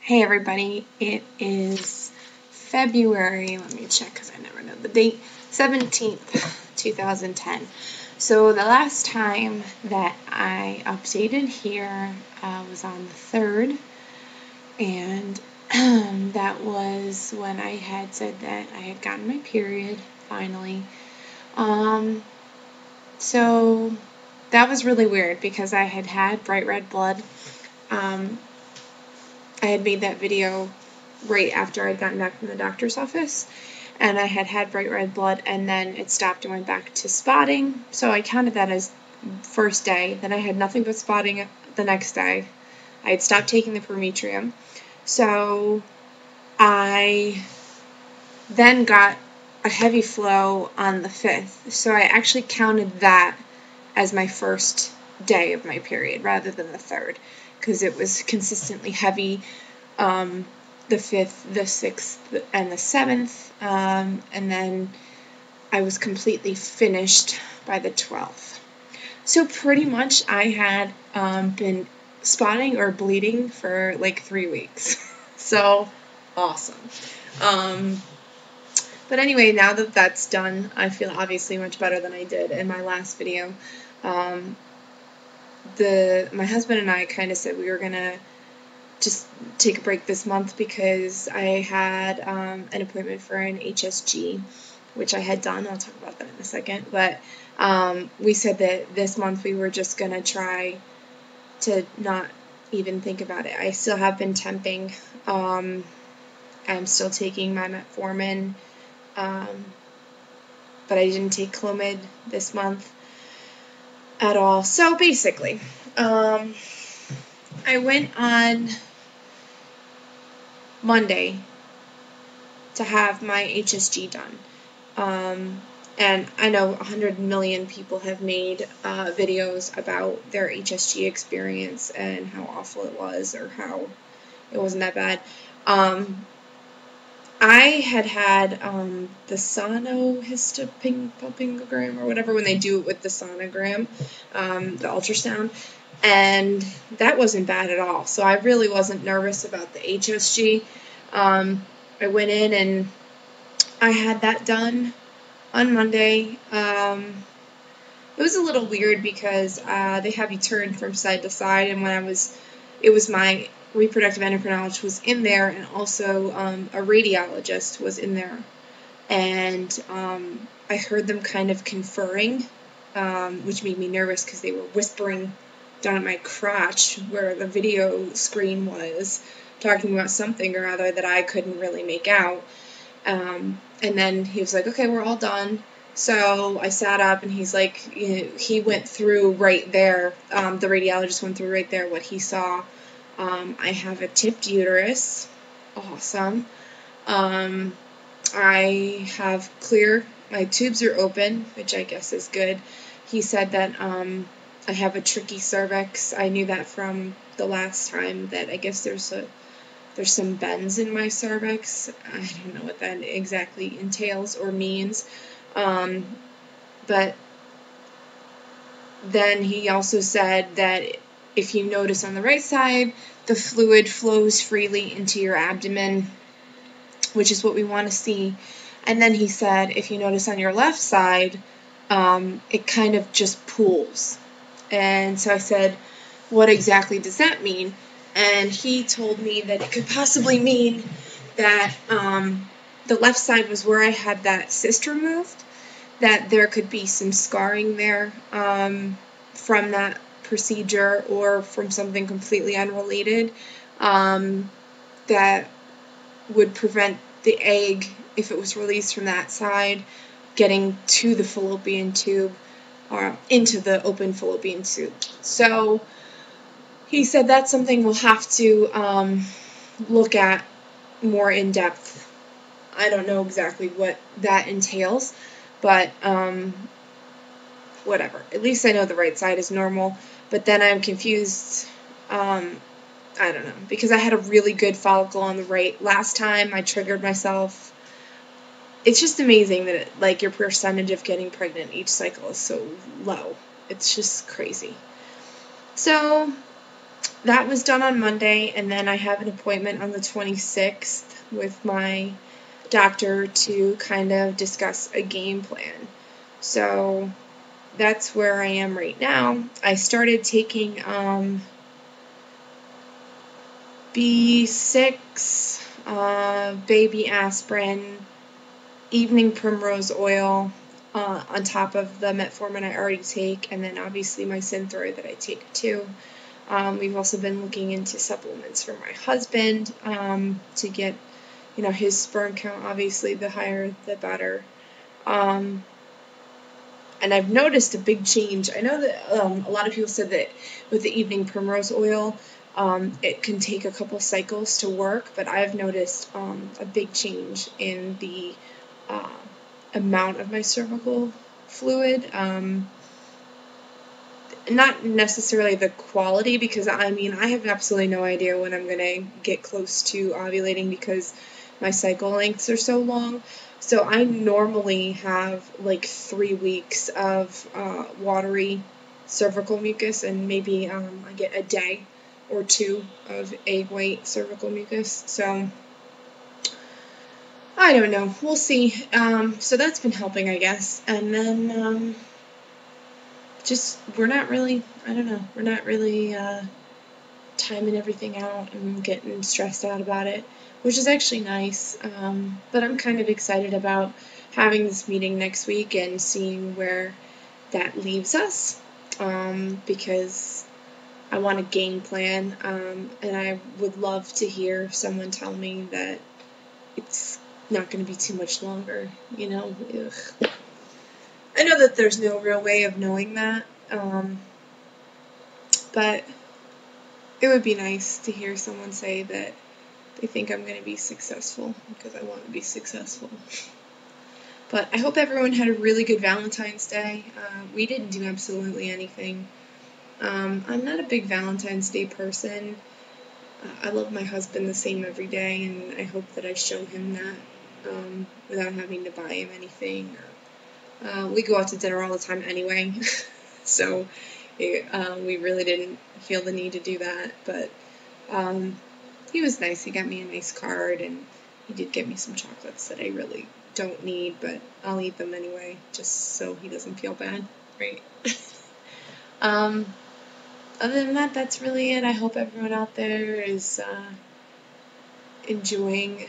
Hey everybody, it is February, let me check because I never know the date, 17th, 2010. So the last time that I updated here was on the 3rd, and that was when I had said that I had gotten my period, finally. So that was really weird because I had had bright red blood. I had made that video right after I'd gotten back from the doctor's office, and I had had bright red blood, and then it stopped and went back to spotting, so I counted that as first day. Then I had nothing but spotting the next day. I had stopped taking the Prometrium, so I then got a heavy flow on the 5th, so I actually counted that as my first day of my period rather than the 3rd, because it was consistently heavy the 5th, the 6th, and the 7th, and then I was completely finished by the 12th. So pretty much I had been spotting or bleeding for like 3 weeks. So awesome. But anyway, now that that's done, I feel obviously much better than I did in my last video. My husband and I kind of said we were going to just take a break this month because I had an appointment for an HSG, which I had done. I'll talk about that in a second. But we said that this month we were just going to try to not even think about it. I still have been temping. I'm still taking my metformin, but I didn't take Clomid this month at all. So basically, I went on Monday to have my HSG done. And I know 100 million people have made videos about their HSG experience and how awful it was or how it wasn't that bad. I had the sonohistopogram or whatever when they do it with the sonogram, the ultrasound, and that wasn't bad at all. So I really wasn't nervous about the HSG. I went in and I had that done on Monday. It was a little weird because they have you turn from side to side, and it was my reproductive endocrinologist was in there, and also a radiologist was in there, and I heard them kind of conferring, which made me nervous because they were whispering down at my crotch where the video screen was, talking about something or other that I couldn't really make out. And then he was like, okay, we're all done. So I sat up, and he's like, he went through right there, the radiologist went through right there what he saw. I have a tipped uterus. Awesome. I have clear, my tubes are open, which I guess is good. He said that I have a tricky cervix. I knew that from the last time, that I guess there's some bends in my cervix. I don't know what that exactly entails or means. But then he also said that if you notice on the right side, the fluid flows freely into your abdomen, which is what we want to see. And then he said if you notice on your left side, it kind of just pools. And so I said, what exactly does that mean? And he told me that it could possibly mean that the left side was where I had that cyst removed, that there could be some scarring there from that procedure or from something completely unrelated that would prevent the egg, if it was released from that side, getting to the fallopian tube or into the open fallopian tube. So he said that's something we'll have to look at more in depth. I don't know exactly what that entails, but whatever. At least I know the right side is normal, but then I'm confused. I don't know, because I had a really good follicle on the right last time. I triggered myself. It's just amazing that your percentage of getting pregnant each cycle is so low. It's just crazy. So that was done on Monday, and then I have an appointment on the 26th with my doctor to kind of discuss a game plan. So that's where I am right now. I started taking B6, baby aspirin, evening primrose oil on top of the metformin I already take, and then obviously my Synthroid that I take too. We've also been looking into supplements for my husband to get, his sperm count. Obviously, the higher the better. And I've noticed a big change. I know that a lot of people said that with the evening primrose oil, it can take a couple cycles to work, but I've noticed a big change in the amount of my cervical fluid. Not necessarily the quality, because I have absolutely no idea when I'm going to get close to ovulating because my cycle lengths are so long. So I normally have like 3 weeks of watery cervical mucus, and maybe I get a day or two of egg white cervical mucus. So I don't know. We'll see. So that's been helping, I guess. And then we're not really timing everything out and getting stressed out about it, which is actually nice. But I'm kind of excited about having this meeting next week and seeing where that leaves us, because I want a game plan, and I would love to hear someone tell me that it's not going to be too much longer, Ugh. I know that there's no real way of knowing that, but it would be nice to hear someone say that they think I'm going to be successful, because I want to be successful. But I hope everyone had a really good Valentine's Day. We didn't do absolutely anything. I'm not a big Valentine's Day person. I love my husband the same every day, and I hope that I show him that without having to buy him anything. We go out to dinner all the time anyway, so we really didn't feel the need to do that. But he was nice. He got me a nice card, and he did get me some chocolates that I really don't need, but I'll eat them anyway, just so he doesn't feel bad, right? Other than that, that's really it. I hope everyone out there is enjoying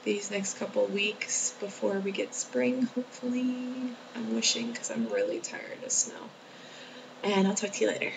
these next couple weeks before we get spring, hopefully. I'm wishing, because I'm really tired of snow. And I'll talk to you later.